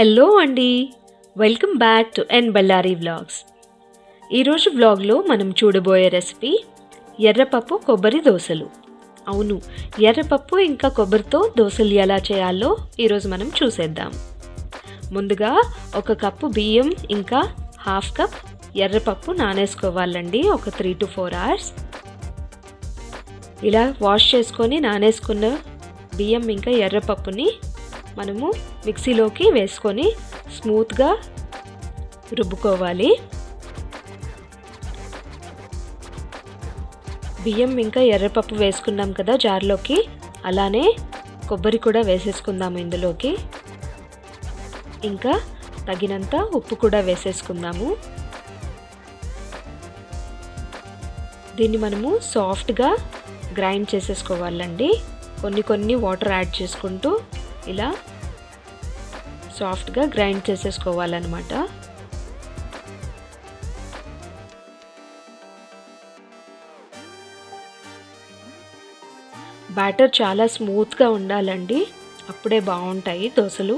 Hello అండి, welcome back to N Bellary vlogs. ఈరోజు వ్లాగ్లో మనం చూడబోయే రెసిపీ ఎర్రపప్పు కొబ్బరి దోశలు. అవును, ఎర్రపప్పు ఇంకా కొబ్బరితో దోశలు ఎలా చేయాలో ఈరోజు మనం చూసేద్దాం. ముందుగా 1 కప్పు బియ్యం ఇంకా 1/2 కప్ ఎర్రపప్పు నానేసుకోవాలండి. ఒక 3 to 4 hours ఇలా వాష్ చేసుకొని నానేసుకున్న బియ్యం ఇంకా ఎర్రపప్పుని మనము మిక్సీలోకి వేసుకొని స్మూత్గా రుబ్బుకోవాలి. బియ్యం ఇంకా ఎర్రపప్పు వేసుకున్నాం కదా జార్లోకి, అలానే కొబ్బరి కూడా వేసేసుకుందాము ఇందులోకి. ఇంకా తగినంత ఉప్పు కూడా వేసేసుకుందాము. దీన్ని మనము సాఫ్ట్గా గ్రైండ్ చేసేసుకోవాలండి. కొన్ని వాటర్ యాడ్ చేసుకుంటూ ఇలా సాఫ్ట్గా గ్రైండ్ చేసేసుకోవాలన్నమాట. బ్యాటర్ చాలా స్మూత్గా ఉండాలండి, అప్పుడే బాగుంటాయి దోశలు.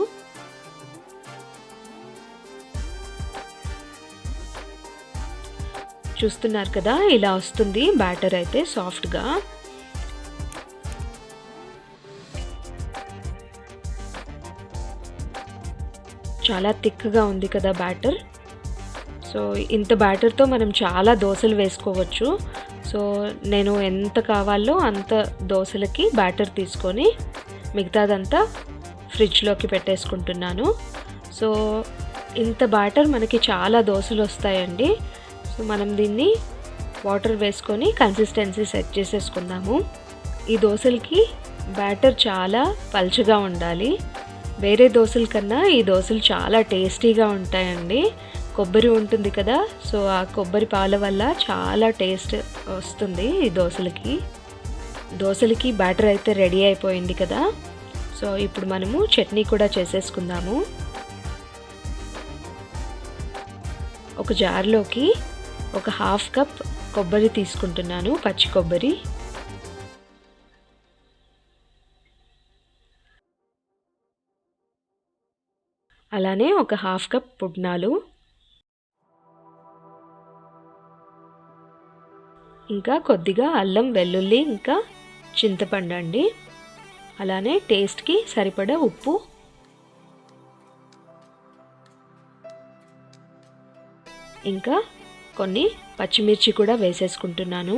చూస్తున్నారు కదా, ఇలా వస్తుంది బ్యాటర్ అయితే సాఫ్ట్గా. చాలా థిక్గా ఉంది కదా బ్యాటర్. సో ఇంత బ్యాటర్తో మనం చాలా దోశలు వేసుకోవచ్చు. సో నేను ఎంత కావాలో అంత దోశలకి బ్యాటర్ తీసుకొని మిగతాదంతా ఫ్రిడ్జ్లోకి పెట్టేసుకుంటున్నాను. సో ఇంత బ్యాటర్ మనకి చాలా దోశలు వస్తాయండి. సో మనం దీన్ని వాటర్ వేసుకొని కన్సిస్టెన్సీ సెట్ చేసేసుకుందాము. ఈ దోశలకి బ్యాటర్ చాలా పల్చగా ఉండాలి. వేరే దోశల కన్నా ఈ దోశలు చాలా టేస్టీగా ఉంటాయండి. కొబ్బరి ఉంటుంది కదా, సో ఆ కొబ్బరి పాల వల్ల చాలా టేస్ట్ వస్తుంది ఈ దోశలకి. బ్యాటర్ అయితే రెడీ అయిపోయింది కదా. సో ఇప్పుడు మనము చట్నీ కూడా చేసేసుకుందాము. ఒక జార్లోకి 1/2 కప్ కొబ్బరి తీసుకుంటున్నాను, పచ్చి కొబ్బరి. అలానే 1/2 కప్ పుట్నాలు, ఇంకా కొద్దిగా అల్లం వెల్లుల్లి ఇంకా చింతపండు అండి. అలానే టేస్ట్కి సరిపడా ఉప్పు, ఇంకా కొన్ని పచ్చిమిర్చి కూడా వేసేసుకుంటున్నాను.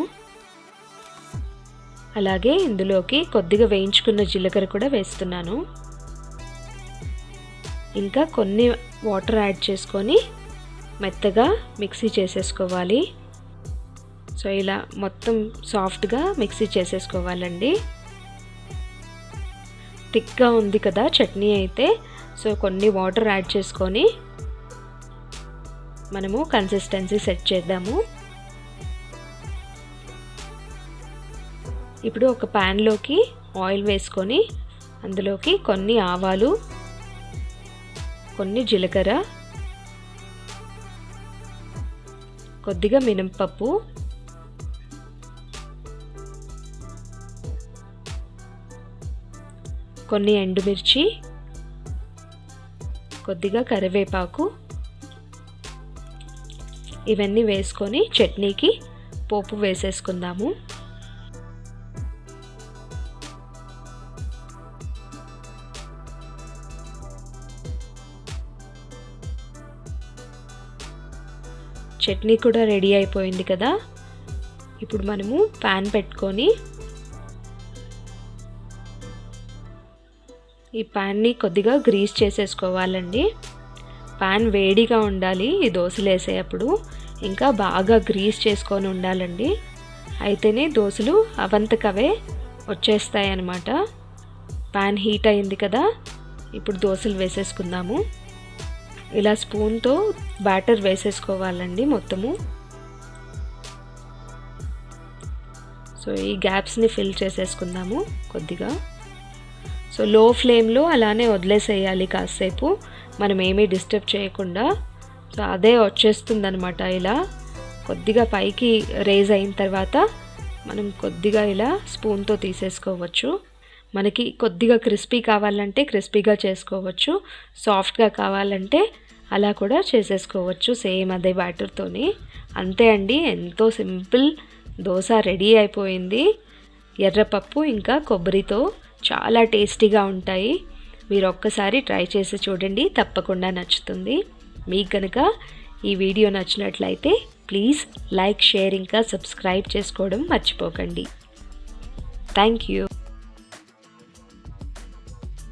అలాగే ఇందులోకి కొద్దిగా వేయించుకున్న జీలకర్ర కూడా వేస్తున్నాను. ఇంకా కొన్ని వాటర్ యాడ్ చేసుకొని మెత్తగా మిక్సీ చేసేసుకోవాలి. సో ఇలా మొత్తం సాఫ్ట్గా మిక్సీ చేసేసుకోవాలండి. థిక్గా ఉంది కదా చట్నీ అయితే, సో కొన్ని వాటర్ యాడ్ చేసుకొని మనము కన్సిస్టెన్సీ సెట్ చేద్దాము. ఇప్పుడు ఒక ప్యాన్లోకి ఆయిల్ వేసుకొని అందులోకి కొన్ని ఆవాలు, కొన్ని జీలకర్ర, కొద్దిగా మినపప్పు, కొన్ని ఎండుమిర్చి, కొద్దిగా కరివేపాకు, ఇవన్నీ వేసుకొని చట్నీకి పోపు వేసేసుకుందాము. చట్నీ కూడా రెడీ అయిపోయింది కదా. ఇప్పుడు మనము ప్యాన్ పెట్టుకొని ఈ ప్యాన్ని కొద్దిగా గ్రీస్ చేసేసుకోవాలండి. ప్యాన్ వేడిగా ఉండాలి ఈ దోశలు వేసేటప్పుడు, ఇంకా బాగా గ్రీస్ చేసుకొని ఉండాలండి. అయితేనే దోశలు అవంతకవే వచ్చేస్తాయి అన్నమాట. ప్యాన్ హీట్ అయింది కదా, ఇప్పుడు దోశలు వేసేసుకుందాము. ఇలా స్పూన్తో బ్యాటర్ వేసేసుకోవాలండి మొత్తము. సో ఈ గ్యాప్స్ని ఫిల్ చేసేసుకుందాము కొద్దిగా. సో లో ఫ్లేమ్లో అలానే వదిలేసేయాలి కాసేపు, మనం ఏమీ డిస్టర్బ్ చేయకుండా. సో అదే వచ్చేస్తుందనమాట. ఇలా కొద్దిగా పైకి రేజ్ అయిన తర్వాత మనం కొద్దిగా ఇలా స్పూన్తో తీసేసుకోవచ్చు. మనకి కొద్దిగా క్రిస్పీ కావాలంటే క్రిస్పీగా చేసుకోవచ్చు, సాఫ్ట్గా కావాలంటే అలా కూడా చేసేసుకోవచ్చు సేమ్ అదే బ్యాటర్తోని. అంతే అండి, ఎంతో సింపుల్ దోశ రెడీ అయిపోయింది. ఎర్రపప్పు ఇంకా కొబ్బరితో చాలా టేస్టీగా ఉంటాయి. మీరు ఒక్కసారి ట్రై చేసి చూడండి, తప్పకుండా నచ్చుతుంది. మీకు కనుక ఈ వీడియో నచ్చినట్లయితే ప్లీజ్ లైక్, షేర్ ఇంకా సబ్స్క్రైబ్ చేసుకోవడం మర్చిపోకండి. Thank you.